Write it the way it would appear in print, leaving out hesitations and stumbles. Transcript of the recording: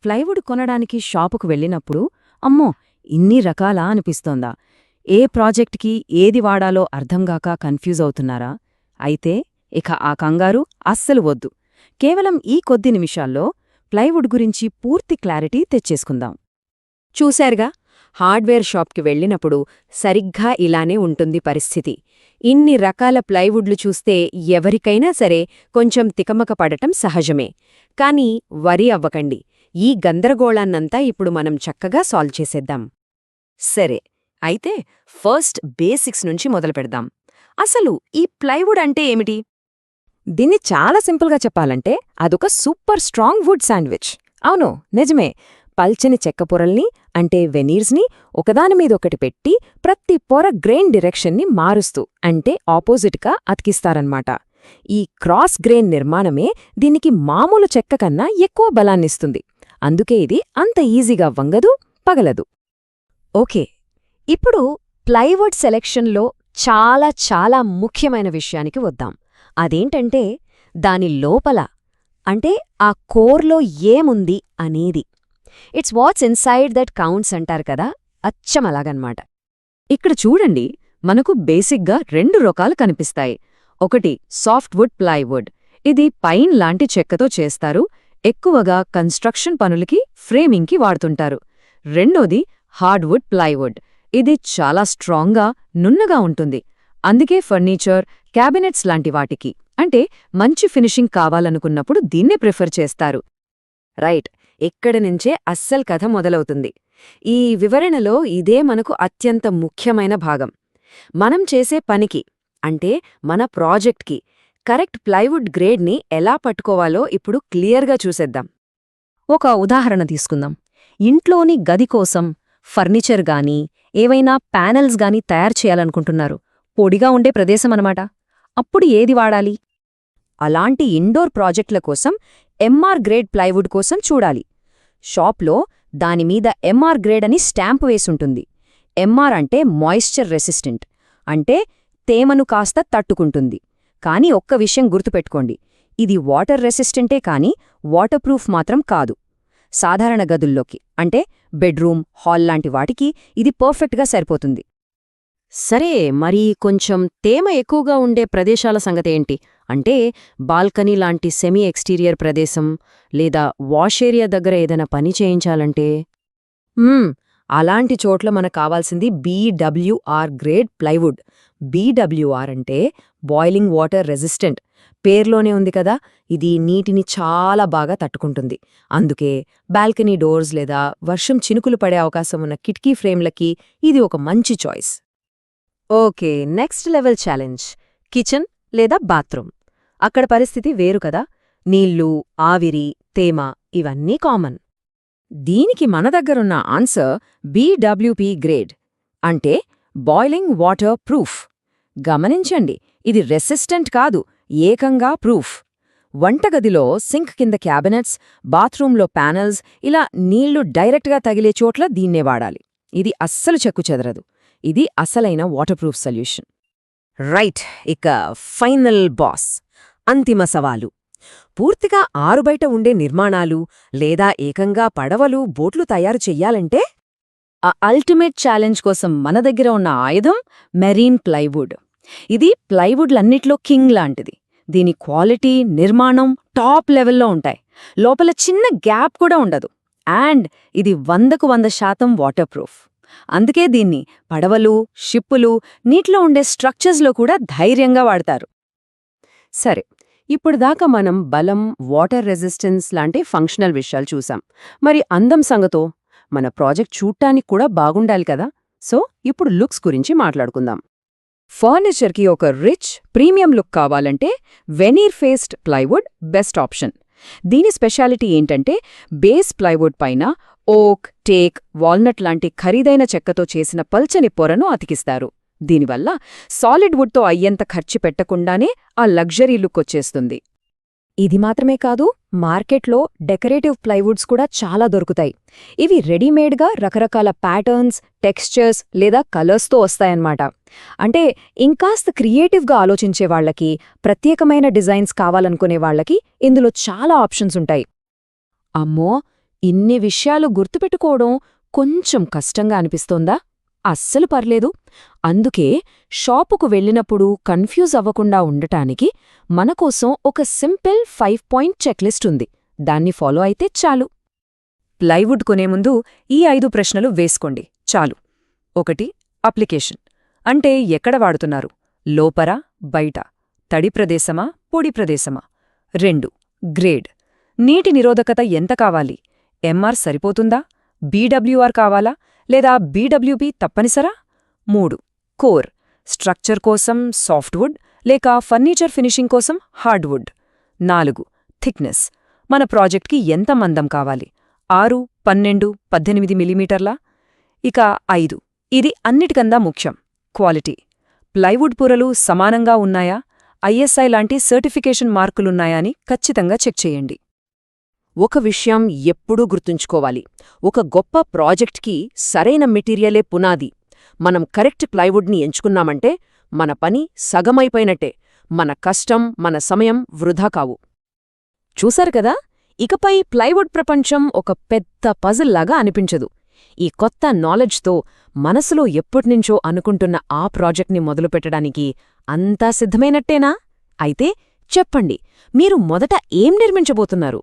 Plywood కొనడానికి షాపుకు వెళ్ళినప్పుడు అమ్మో ఇన్ని రకాలా అనిపిస్తోందా, ఏ ప్రాజెక్ట్కి ఏది వాడాలో అర్థంగాక కన్ఫ్యూజ్ అవుతున్నారా? అయితే ఇక ఆ కంగారు అస్సలు వద్దు. కేవలం ఈ కొద్ది నిమిషాల్లో ప్లైవుడ్ గురించి పూర్తి క్లారిటీ తెచ్చేసుకుందాం. చూశారుగా, హార్డ్వేర్ షాప్కి వెళ్ళినప్పుడు సరిగ్గా ఇలానే ఉంటుంది పరిస్థితి. ఇన్ని రకాల ప్లైవుడ్లు చూస్తే ఎవరికైనా సరే కొంచెం తికమక పడటం సహజమే. కానీ వరి అవ్వకండి, ఈ గందరగోళాన్నంతా ఇప్పుడు మనం చక్కగా సాల్వ్ చేసేద్దాం. సరే, అయితే ఫస్ట్ బేసిక్స్ నుంచి మొదలుపెడదాం. అసలు ఈ ప్లైవుడ్ అంటే ఏమిటి? దీన్ని చాలా సింపుల్గా చెప్పాలంటే అదొక సూపర్ స్ట్రాంగ్ వుడ్ శాండ్విచ్. అవును, నిజమే. పల్చని చెక్క పొరల్ని అంటే వెనీర్స్ని ఒకదానిమీదొకటి పెట్టి ప్రతి పొర గ్రెయిన్ డిరెక్షన్ని మారుస్తూ అంటే ఆపోజిట్గా అతికిస్తారన్మాట. ఈ క్రాస్ గ్రెయిన్ నిర్మాణమే దీనికి మామూలు చెక్క కన్నా ఎక్కువ బలాన్నిస్తుంది. అందుకే ఇది అంత ఈజీగా వంగదు, పగలదు. ఓకే, ఇప్పుడు ప్లైవుడ్ సెలెక్షన్లో చాలా చాలా ముఖ్యమైన విషయానికి వద్దాం. అదేంటంటే దాని లోపల, అంటే ఆ కోర్లో ఏముంది అనేది. It's what's inside that counts అంటారు కదా, అచ్చమలాగన్మాట. ఇక్కడ చూడండి, మనకు బేసిక్గా 2 రకాలు కనిపిస్తాయి. ఒకటి సాఫ్ట్వుడ్ ప్లైవుడ్. ఇది పైన్ లాంటి చెక్కతో చేస్తారు, ఎక్కువగా కన్స్ట్రక్షన్ పనులకి, ఫ్రేమింగ్కి వాడుతుంటారు. రెండోది హార్డ్వుడ్ ప్లైవుడ్. ఇది చాలా స్ట్రాంగ్గా, నున్నగా ఉంటుంది. అందుకే ఫర్నిచర్, క్యాబినెట్స్ లాంటి వాటికి, అంటే మంచి ఫినిషింగ్ కావాలనుకున్నప్పుడు దీన్నే ప్రిఫర్ చేస్తారు. రైట్, ఇక్కడి నుంచే అస్సల్ కథ మొదలవుతుంది. ఈ వివరణలో ఇదే మనకు అత్యంత ముఖ్యమైన భాగం. మనం చేసే పనికి, అంటే మన ప్రాజెక్ట్కి కరెక్ట్ ప్లైవుడ్ గ్రేడ్ని ఎలా పట్టుకోవాలో ఇప్పుడు క్లియర్గా చూసేద్దాం. ఒక ఉదాహరణ తీసుకుందాం. ఇంట్లోని గది కోసం ఫర్నిచర్ గానీ, ఏవైనా ప్యానెల్స్ గానీ తయారు చేయాలనుకుంటున్నారు. పొడిగా ఉండే ప్రదేశమనమాట. అప్పుడు ఏది వాడాలి? అలాంటి ఇండోర్ ప్రాజెక్టుల కోసం ఎంఆర్ గ్రేడ్ ప్లైవుడ్ కోసం చూడాలి. షాప్లో దానిమీద ఎంఆర్ గ్రేడ్ అని స్టాంపు వేసుంటుంది. ఎంఆర్ అంటే మాయిశ్చర్ రెసిస్టెంట్, అంటే తేమను కాస్త తట్టుకుంటుంది. కానీ ఒక్క విషయం గుర్తుపెట్టుకోండి, ఇది వాటర్ రెసిస్టెంటే కానీ వాటర్ ప్రూఫ్ మాత్రం కాదు. సాధారణ గదుల్లోకి, అంటే బెడ్రూమ్, హాల్ లాంటి వాటికి ఇది పర్ఫెక్ట్గా సరిపోతుంది. సరే, మరి కొంచెం తేమ ఎక్కువగా ఉండే ప్రదేశాల సంగతేంటి? అంటే బాల్కనీ లాంటి సెమీ ఎక్స్టీరియర్ ప్రదేశం, లేదా వాష్ ఏరియా దగ్గర ఏదైనా పని చేయించాలంటే అలాంటి చోట్ల మనకు కావాల్సింది BWR గ్రేడ్ ప్లైవుడ్. BWR అంటే బాయిలింగ్ వాటర్ రెసిస్టెంట్. పేర్లోనే ఉంది కదా, ఇది నీటిని చాలా బాగా తట్టుకుంటుంది. అందుకే బాల్కనీ డోర్స్ లేదా వర్షం చినుకులు పడే అవకాశం ఉన్న కిటికీ ఫ్రేమ్లకి ఇది ఒక మంచి choice. Okay, next level challenge kitchen లేదా బాత్రూమ్. అక్కడ పరిస్థితి వేరు కదా, నీళ్లు, ఆవిరి, తేమ ఇవన్నీ కామన్. దీనికి మన దగ్గరున్న ఆన్సర్ BWP గ్రేడ్, అంటే బాయిలింగ్ వాటర్ ప్రూఫ్. గమనించండి, ఇది రెసిస్టెంట్ కాదు, ఏకంగా ప్రూఫ్. వంటగదిలో సింక్ కింద క్యాబినెట్స్, బాత్రూంలో ప్యానెల్స్, ఇలా నీళ్లు డైరెక్ట్గా తగిలే చోట్ల దీన్నే వాడాలి. ఇది అస్సలు చెక్కు చెదరదు. ఇది అసలైన వాటర్ ప్రూఫ్ సొల్యూషన్. రైట్, ఇక ఫైనల్ బాస్, అంతిమ సవాలు. పూర్తిగా ఆరుబయట ఉండే నిర్మాణాలు లేదా ఏకంగా పడవలు, బోట్లు తయారు చెయ్యాలంటే ఆ అల్టిమేట్ ఛాలెంజ్ కోసం మన దగ్గర ఉన్న ఆయుధం మెరీన్ ప్లైవుడ్. ఇది ప్లైవుడ్లన్నిట్లో కింగ్ లాంటిది. దీని క్వాలిటీ, నిర్మాణం టాప్ లెవెల్లో ఉంటాయి. లోపల చిన్న గ్యాప్ కూడా ఉండదు. అండ్ ఇది 100% వాటర్ ప్రూఫ్. అందుకే దీన్ని పడవలు, షిప్పులు, నీటిలో ఉండే స్ట్రక్చర్స్లో కూడా ధైర్యంగా వాడతారు. సరే, ఇప్పుడు దాకా మనం బలం, వాటర్ రెసిస్టెన్స్ లాంటి ఫంక్షనల్ విషయాలు చూసాం. మరి అందం సంగతో? మన ప్రాజెక్ట్ చూడ్డానికి కూడా బాగుండాలి కదా. సో ఇప్పుడు లుక్స్ గురించి మాట్లాడుకుందాం. ఫర్నిచర్కి ఒక రిచ్, ప్రీమియం లుక్ కావాలంటే veneer faced plywood best option. దీని స్పెషాలిటీ ఏంటంటే బేస్ ప్లైవుడ్ పైన ఓక్, టేక్, వాల్నట్ లాంటి ఖరీదైన చెక్కతో చేసిన పల్చని పొరను అతికిస్తారు. దీనివల్ల సాలిడ్ వుడ్తో అయ్యేంత ఖర్చు పెట్టకుండానే ఆ లగ్జరీ లుక్ వచ్చేస్తుంది. ఇది మాత్రమే కాదు, మార్కెట్లో డెకరేటివ్ ప్లైవుడ్స్ కూడా చాలా దొరుకుతాయి. ఇవి రెడీమేడ్గా రకరకాల ప్యాటర్న్స్, టెక్స్చర్స్ లేదా కలర్స్తో వస్తాయన్నమాట. అంటే ఇంకాస్త క్రియేటివ్గా ఆలోచించే వాళ్లకి, ప్రత్యేకమైన డిజైన్స్ కావాలనుకునే వాళ్లకి ఇందులో చాలా ఆప్షన్స్ ఉంటాయి. అమ్మో, ఇన్ని విషయాలు గుర్తుపెట్టుకోవడం కొంచెం కష్టంగా అనిపిస్తోందా? అస్సలు పర్లేదు. అందుకే షాపుకు వెళ్ళినప్పుడు కన్ఫ్యూజ్ అవ్వకుండా ఉండటానికి మనకోసం ఒక సింపుల్ 5 పాయింట్ చెక్లిస్ట్ ఉంది. దాన్ని ఫాలో అయితే చాలు. ప్లైవుడ్ కొనే ముందు ఈ 5 ప్రశ్నలు వేసుకోండి చాలు. 1. అప్లికేషన్ అంటే ఎక్కడ వాడుతున్నారు? లోపరా, బయట, తడి ప్రదేశమా, పొడి ప్రదేశమా? 2. గ్రేడ్ నీటి నిరోధకత ఎంత కావాలి? ఎంఆర్ సరిపోతుందా? బీడబ్ల్యూఆర్ కావాలా లేదా బీడబ్ల్యూపీ తప్పనిసరా? 3. కోర్ స్ట్రక్చర్ కోసం సాఫ్ట్వుడ్ లేక ఫర్నిచర్ ఫినిషింగ్ కోసం హార్డ్వుడ్. 4. థిక్నెస్ మన ప్రాజెక్ట్కి ఎంత మందం కావాలి? 6, 12, 18 మిలీమీటర్లా? ఇక 5. ఇది అన్నిటికన్నా ముఖ్యం, క్వాలిటీ. ప్లైవుడ్ పొరలు సమానంగా ఉన్నాయా, ఐఎస్ఐ లాంటి సర్టిఫికేషన్ మార్కులున్నాయా అని ఖచ్చితంగా చెక్ చేయండి. ఒక విషయం ఎప్పుడూ గుర్తుంచుకోవాలి. ఒక గొప్ప ప్రాజెక్ట్కి సరైన మెటీరియలే పునాది. మనం కరెక్ట్ ప్లైవుడ్ని ఎంచుకున్నామంటే మన పని సగమైపోయినట్టే. మన కష్టం, మన సమయం వృధా కావు. చూశారు కదా, ఇకపై ప్లైవుడ్ ప్రపంచం ఒక పెద్ద పజిల్లాగా అనిపించదు. ఈ కొత్త నాలెడ్జ్తో మనసులో ఎప్పటినుంచో అనుకుంటున్న ఆ ప్రాజెక్ట్ని మొదలుపెట్టడానికి అంతా సిద్ధమైనట్టేనా? అయితే చెప్పండి, మీరు మొదట ఏం నిర్మించబోతున్నారు?